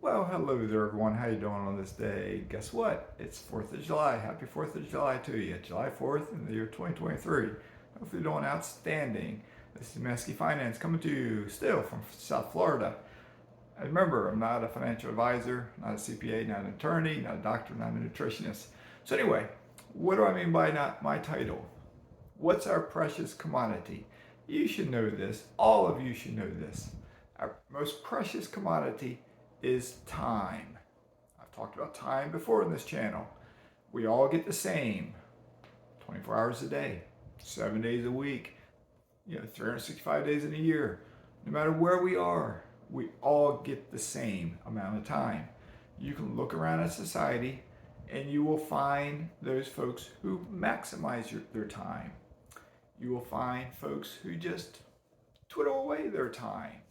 Well, hello there, everyone. How you doing on this day? Guess what? It's 4th of July. Happy 4th of July to you. July 4th in the year 2023. Hopefully you're doing outstanding. This is Mazske Finance coming to you still from South Florida. And remember, I'm not a financial advisor, not a CPA, not an attorney, not a doctor, not a nutritionist. So anyway, what do I mean by not my title? What's our precious commodity? You should know this. All of you should know this. Our most precious commodity is time. I've talked about time before in this channel. We all get the same 24 hours a day, 7 days a week, 365 days in a year. No matter where we are, we all get the same amount of time. You can look around at society and you will find those folks who maximize their time. You will find folks who just twiddle away their time.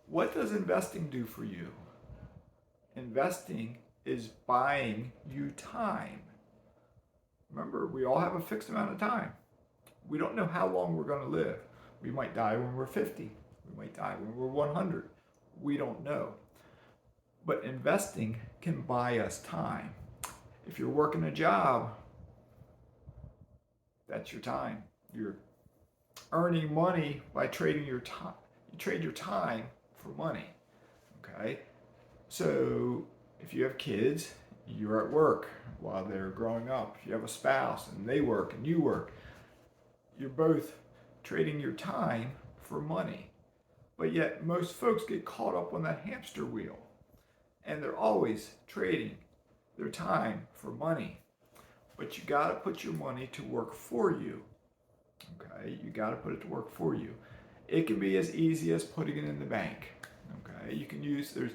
What does investing do for you? Investing is buying you time. Remember, we all have a fixed amount of time. We don't know how long we're going to live. We might die when we're 50. We might die when we're 100. We don't know. But investing can buy us time. If you're working a job, that's your time. You're earning money by trading your time. You trade your time for money. Okay? So if you have kids, you're at work while they're growing up. If you have a spouse and they work and you work, you're both trading your time for money. But yet most folks get caught up on that hamster wheel and they're always trading their time for money. But you got to put your money to work for you. Okay? You got to put it to work for you. It can be as easy as putting it in the bank. Okay? You can use, there's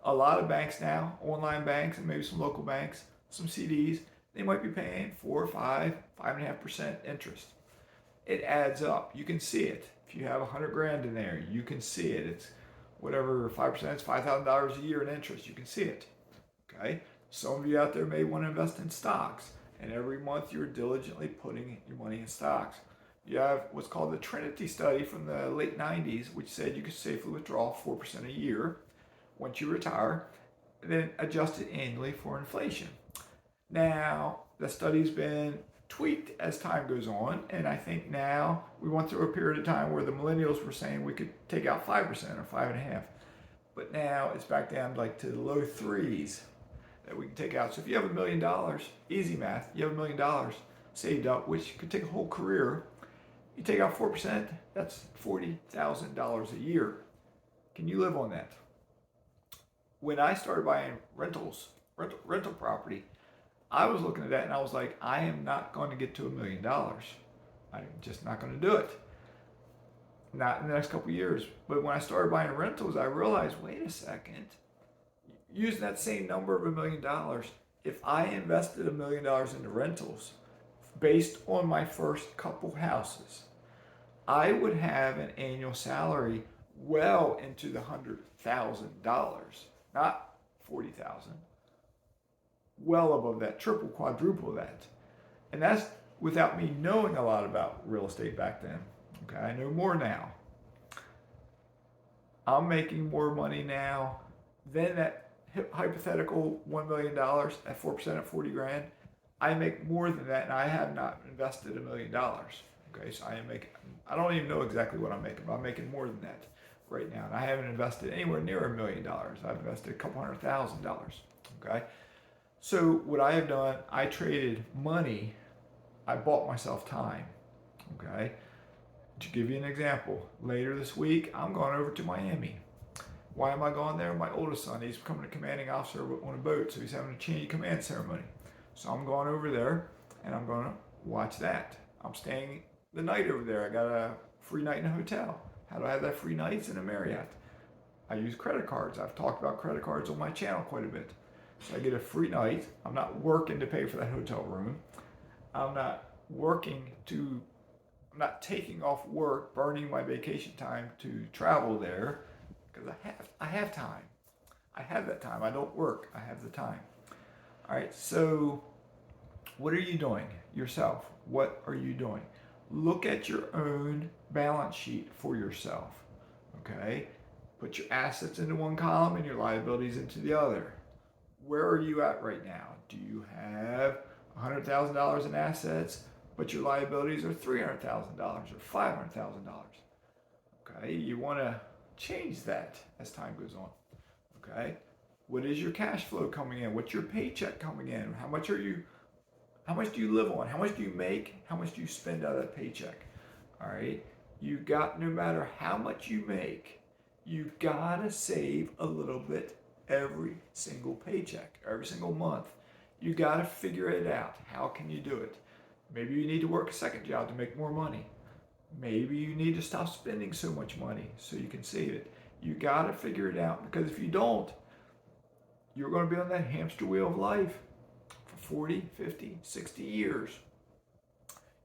a lot of banks now, online banks and maybe some local banks, some CDs, they might be paying 4, 5, 5.5% interest. It adds up. You can see it. If you have 100 grand in there, you can see it. It's whatever 5%, it's $5,000 a year in interest. You can see it. Okay? Some of you out there may want to invest in stocks, and every month you're diligently putting your money in stocks. You have what's called the Trinity study from the late 90s, which said you could safely withdraw 4% a year once you retire, and then adjust it annually for inflation. Now, the study's been tweaked as time goes on, and I think now we went through a period of time where the millennials were saying we could take out 5% or 5.5%, but now it's back down like to the low threes that we can take out. So if you have $1 million, easy math, you have $1 million saved up, which could take a whole career. You take out 4%, that's $40,000 a year. Can you live on that? When I started buying rental property, I was looking at that and I was like, I am not going to get to $1 million. I'm just not going to do it. Not in the next couple of years. But when I started buying rentals, I realized, wait a second, using that same number of $1 million, if I invested $1 million into rentals based on my first couple houses, I would have an annual salary well into the $100,000. Not 40,000, well above that, triple, quadruple that. And that's without me knowing a lot about real estate back then. Okay, I know more now. I'm making more money now than that hypothetical $1 million at 4% at 40 grand. I make more than that, and I have not invested $1 million. Okay, so I don't even know exactly what I'm making, but I'm making more than that right now, and I haven't invested anywhere near $1 million. I've invested a couple $100,000. Okay, so what I have done, I traded money. I bought myself time. Okay, to give you an example, later this week I'm going over to Miami. Why am I going there? My oldest son, he's becoming a commanding officer on a boat, so he's having a chain of command ceremony. So I'm going over there and I'm going to watch that. I'm staying the night over there. I got a free night in a hotel. How do I have that free night? It's in a Marriott. I use credit cards. I've talked about credit cards on my channel quite a bit. So I get a free night. I'm not working to pay for that hotel room. I'm not taking off work, burning my vacation time to travel there because I have time. I have that time. I don't work. I have the time. All right. So what are you doing yourself? What are you doing? Look at your own balance sheet for yourself. Okay? Put your assets into one column and your liabilities into the other. Where are you at right now? Do you have $100,000 in assets, but your liabilities are $300,000 or $500,000? Okay, you want to change that as time goes on. Okay, what is your cash flow coming in? What's your paycheck coming in? How much do you live on? How much do you make? How much do you spend out of that paycheck? All right, no matter how much you make, you gotta save a little bit every single paycheck, every single month. You gotta figure it out. How can you do it? Maybe you need to work a second job to make more money. Maybe you need to stop spending so much money so you can save it. You gotta figure it out, because if you don't, you're gonna be on that hamster wheel of life for 40, 50, 60 years.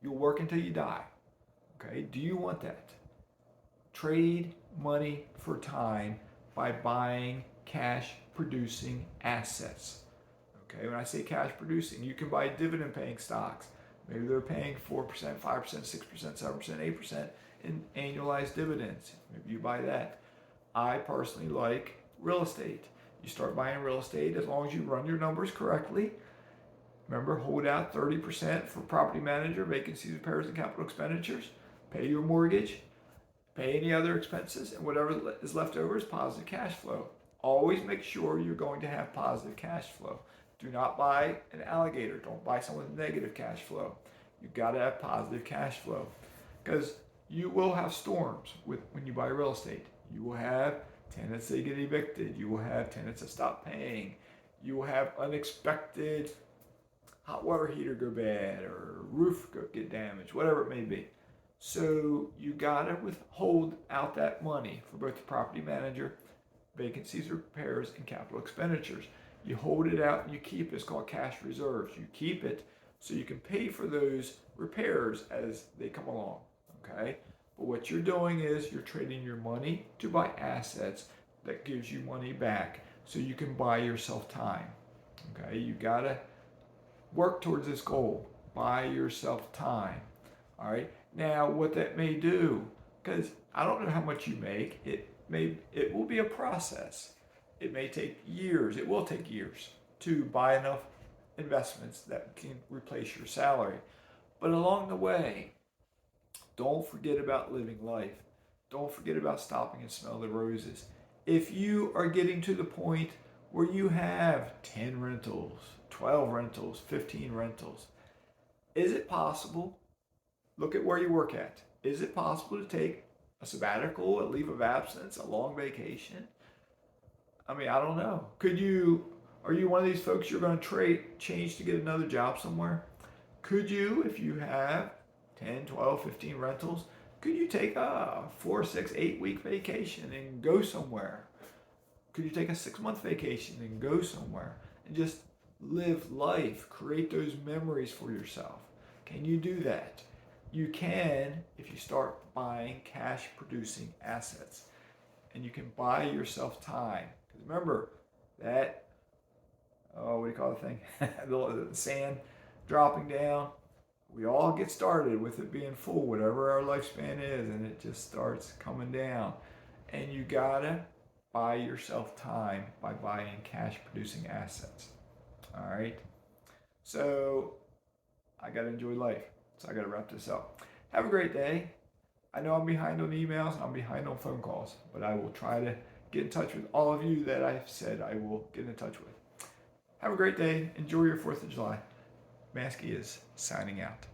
You'll work until you die. Okay, do you want that? Trade money for time by buying cash producing assets. Okay, when I say cash producing, you can buy dividend paying stocks. Maybe they're paying 4%, 5%, 6%, 7%, 8% in annualized dividends. Maybe you buy that. I personally like real estate. You start buying real estate as long as you run your numbers correctly. Remember, hold out 30% for property manager, vacancies, repairs, and capital expenditures. Pay your mortgage, pay any other expenses, and whatever is left over is positive cash flow. Always make sure you're going to have positive cash flow. Do not buy an alligator. Don't buy someone with negative cash flow. You've got to have positive cash flow, because you will have storms when you buy real estate. You will have tenants that get evicted. You will have tenants that stop paying. You will have unexpected hot water heater go bad or roof get damaged, whatever it may be. So you gotta withhold out that money for both the property manager, vacancies, repairs, and capital expenditures. You hold it out and you keep it. It's called cash reserves. You keep it so you can pay for those repairs as they come along. Okay? But what you're doing is you're trading your money to buy assets that gives you money back so you can buy yourself time. Okay? You gotta work towards this goal. Buy yourself time. All right? Now, what that may do, because I don't know how much you make, it will be a process. It may take years. It will take years to buy enough investments that can replace your salary. But along the way, don't forget about living life. Don't forget about stopping and smell the roses. If you are getting to the point where you have 10 rentals, 12 rentals, 15 rentals, is it possible? Look at where you work at. Is it possible to take a sabbatical, a leave of absence, a long vacation? I mean, I don't know. Are you one of these folks you're going to change to get another job somewhere? Could you, if you have 10, 12, 15 rentals, could you take a 4, 6, 8 week vacation and go somewhere? Could you take a 6-month vacation and go somewhere and just live life, create those memories for yourself? Can you do that? You can if you start buying cash producing assets, and you can buy yourself time. Because remember that, what do you call the thing? the sand dropping down. We all get started with it being full, whatever our lifespan is, and it just starts coming down. And you gotta buy yourself time by buying cash producing assets. All right. So I gotta enjoy life. So I gotta wrap this up. Have a great day. I know I'm behind on emails and I'm behind on phone calls, but I will try to get in touch with all of you that I've said I will get in touch with. Have a great day. Enjoy your 4th of July. Mazske is signing out.